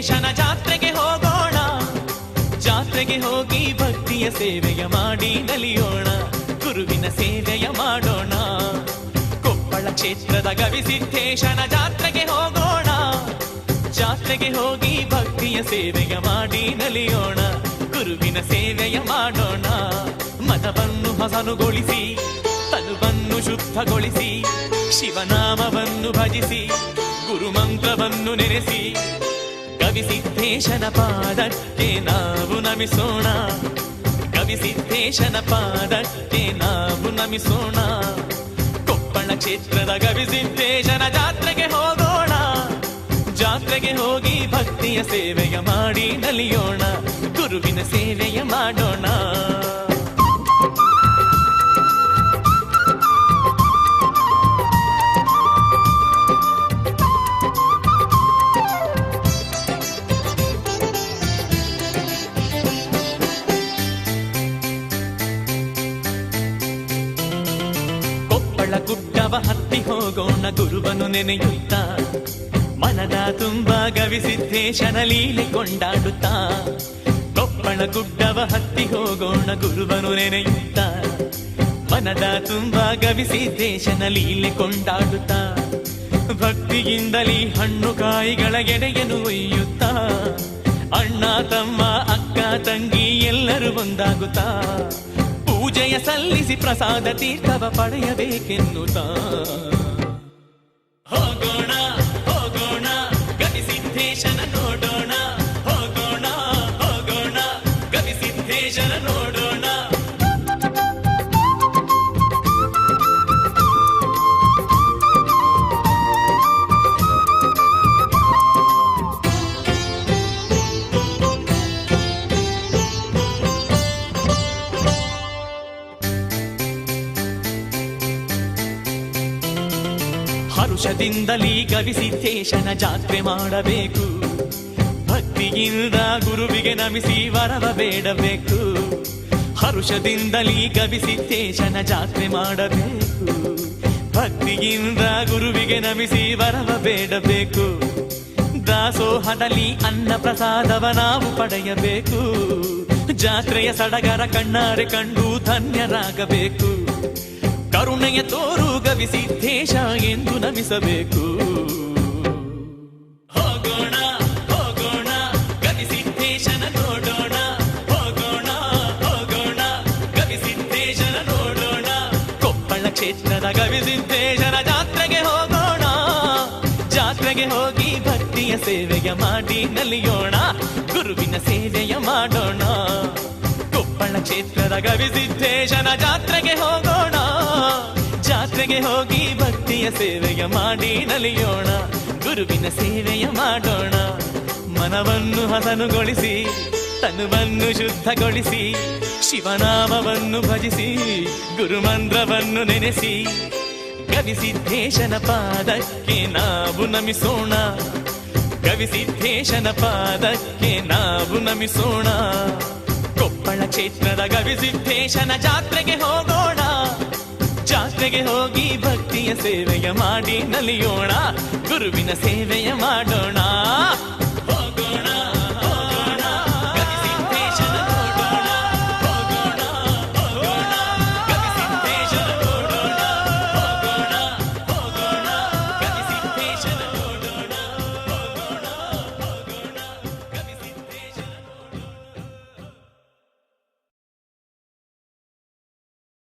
ಗವಿಸಿದ್ದೇಶನ ಜಾತ್ರೆಗೆ ಹೋಗೋಣ, ಜಾತ್ರೆಗೆ ಹೋಗಿ ಭಕ್ತಿಯ ಸೇವೆಯ ಮಾಡಿ ನಲಿಯೋಣ, ಗುರುವಿನ ಸೇವೆಯ ಮಾಡೋಣ. ಕೊಪ್ಪಳ ಕ್ಷೇತ್ರದ ಗವಿಸಿದ್ದೇಶನ ಜಾತ್ರೆಗೆ ಹೋಗೋಣ, ಜಾತ್ರೆಗೆ ಹೋಗಿ ಭಕ್ತಿಯ ಸೇವೆಯ ಮಾಡಿ ನಲಿಯೋಣ, ಗುರುವಿನ ಸೇವೆಯ ಮಾಡೋಣ. ಮನವನ್ನು ಹಸನುಗೊಳಿಸಿ ತನುವನ್ನು ಶುದ್ಧಗೊಳಿಸಿ ಶಿವನಾಮವನ್ನು ಭಜಿಸಿ ಗುರುಮಂತ್ರವನ್ನು ನೆನೆಸಿ ಗವಿಸಿದ್ದೇಶನ ಪಾದಕ್ಕೆ ನಾವು ನಮಿಸೋಣ, ಗವಿಸಿದ್ದೇಶನ ಪಾದಕ್ಕೆ ನಾವು ನಮಿಸೋಣ. ಕೊಪ್ಪಳ ಕ್ಷೇತ್ರದ ಗವಿಸಿದ್ದೇಶನ ಜಾತ್ರೆಗೆ ಹೋಗೋಣ, ಜಾತ್ರೆಗೆ ಹೋಗಿ ಭಕ್ತಿಯ ಸೇವೆಯ ಮಾಡಿ ನಲಿಯೋಣ, ಗುರುವಿನ ಸೇವೆಯ ಮಾಡೋಣ. ಗುಡ್ಡವ ಹತ್ತಿ ಹೋಗೋಣ ಗುರುವನು ನೆನೆಯುತ್ತಾ, ಮನದ ತುಂಬ ಗವಿಸಿದ್ದೇಶನ ಲೀಲೆ ಕೊಂಡಾಡುತ್ತಾ. ಕೊಪ್ಪಳ ಗುಡ್ಡವ ಹತ್ತಿ ಹೋಗೋಣ ಗುರುವನು ನೆನೆಯುತ್ತಾ, ಮನದ ತುಂಬ ಗವಿಸಿದ್ದೇಶನ ಲೀಲೆ ಕೊಂಡಾಡುತ್ತಾ. ಭಕ್ತಿಯಿಂದಲೇ ಹಣ್ಣು ಕಾಯಿಗಳ ಎಡೆಯನ್ನು ಒಯ್ಯುತ್ತಾ, ಅಣ್ಣ ತಮ್ಮ ಅಕ್ಕ ತಂಗಿ ಎಲ್ಲರೂ ಒಂದಾಗುತ್ತಾ, ಪೂಜೆಯ ಸಲ್ಲಿಸಿ ಪ್ರಸಾದ ತೀರ್ಥವ ಪಡೆಯಬೇಕೆನ್ನುತ್ತಾ. ಹೋಗೋಣ ಹೋಗೋಣ ಗವಿಸಿದ್ದೇಶನ ನೋಡೋಣ, ಹೋಗೋಣ ಹೋಗೋಣ ಗವಿಸಿದ್ದೇಶನ ನೋಡೋಣ. ಹರುಷದಿಂದಲೀ ಗವಿಸಿದ್ದೇಶನ ಜಾತ್ರೆ ಮಾಡಬೇಕು, ಭಕ್ತಿಯಿಂದ ಗುರುವಿಗೆ ನಮಿಸಿ ವರವ ಬೇಡಬೇಕು. ಹರುಷದಿಂದಲೀ ಗವಿಸಿದ್ದೇಶನ ಜಾತ್ರೆ ಮಾಡಬೇಕು, ಭಕ್ತಿಯಿಂದ ಗುರುವಿಗೆ ನಮಿಸಿ ವರವ ಬೇಡಬೇಕು. ದಾಸೋಹದಲ್ಲಿ ಅನ್ನ ಪ್ರಸಾದವ ನಾವು ಪಡೆಯಬೇಕು, ಜಾತ್ರೆಯ ಸಡಗರ ಕಣ್ಣಾರೆ ಕಂಡು ಧನ್ಯರಾಗಬೇಕು. ಕರುಣೆಯ ತೋರು ಗವಿಸಿದ್ದೇಶ ಎಂದು ನಮಿಸಬೇಕು. ಹೋಗೋಣ ಹೋಗೋಣ ಗವಿಸಿದ್ದೇಶನ ನೋಡೋಣ, ಹೋಗೋಣ ಹೋಗೋಣ ಗವಿಸಿದ್ದೇಶನ ನೋಡೋಣ. ಕೊಪ್ಪಳ ಕ್ಷೇತ್ರದ ಗವಿಸಿದ್ದೇಶನ ಜಾತ್ರೆಗೆ ಹೋಗೋಣ, ಜಾತ್ರೆಗೆ ಹೋಗಿ ಭಕ್ತಿಯ ಸೇವೆಯ ಮಾಡಿ ನಲಿಯೋಣ, ಗುರುವಿನ ಸೇವೆಯ ಮಾಡೋಣ. ಕೊಪ್ಪಳ ಕ್ಷೇತ್ರದ ಗವಿಸಿದ್ದೇಶನ ಜಾತ್ರೆಗೆ ಹೋಗೋಣ, ಜಾತ್ರೆಗೆ ಹೋಗಿ ಭಕ್ತಿಯ ಸೇವೆಯ ಮಾಡಿ ನಲಿಯೋಣ, ಗುರುವಿನ ಸೇವೆಯ ಮಾಡೋಣ. ಮನವನ್ನು ಹಸನುಗೊಳಿಸಿ ತನುವನ್ನು ಶುದ್ಧಗೊಳಿಸಿ ಶಿವನಾಮವನ್ನು ಭಜಿಸಿ ಗುರುಮಂತ್ರವನ್ನು ನೆನೆಸಿ ಗವಿಸಿದ್ದೇಶನ ಪಾದಕ್ಕೆ ನಾವು ನಮಿಸೋಣ, ಗವಿಸಿದ್ದೇಶನ ಪಾದಕ್ಕೆ ನಾವು ನಮಿಸೋಣ. ಕೊಪ್ಪಳ ಕ್ಷೇತ್ರದ ಗವಿಸಿದ್ದೇಶನ ಜಾತ್ರೆಗೆ ಹೋಗೋಣ, ಜಾತ್ರೆಗೆ ಹೋಗಿ ಭಕ್ತಿಯ ಸೇವೆಯ ಮಾಡಿ ನಲಿಯೋಣ, ಗುರುವಿನ ಸೇವೆಯ ಮಾಡೋಣ.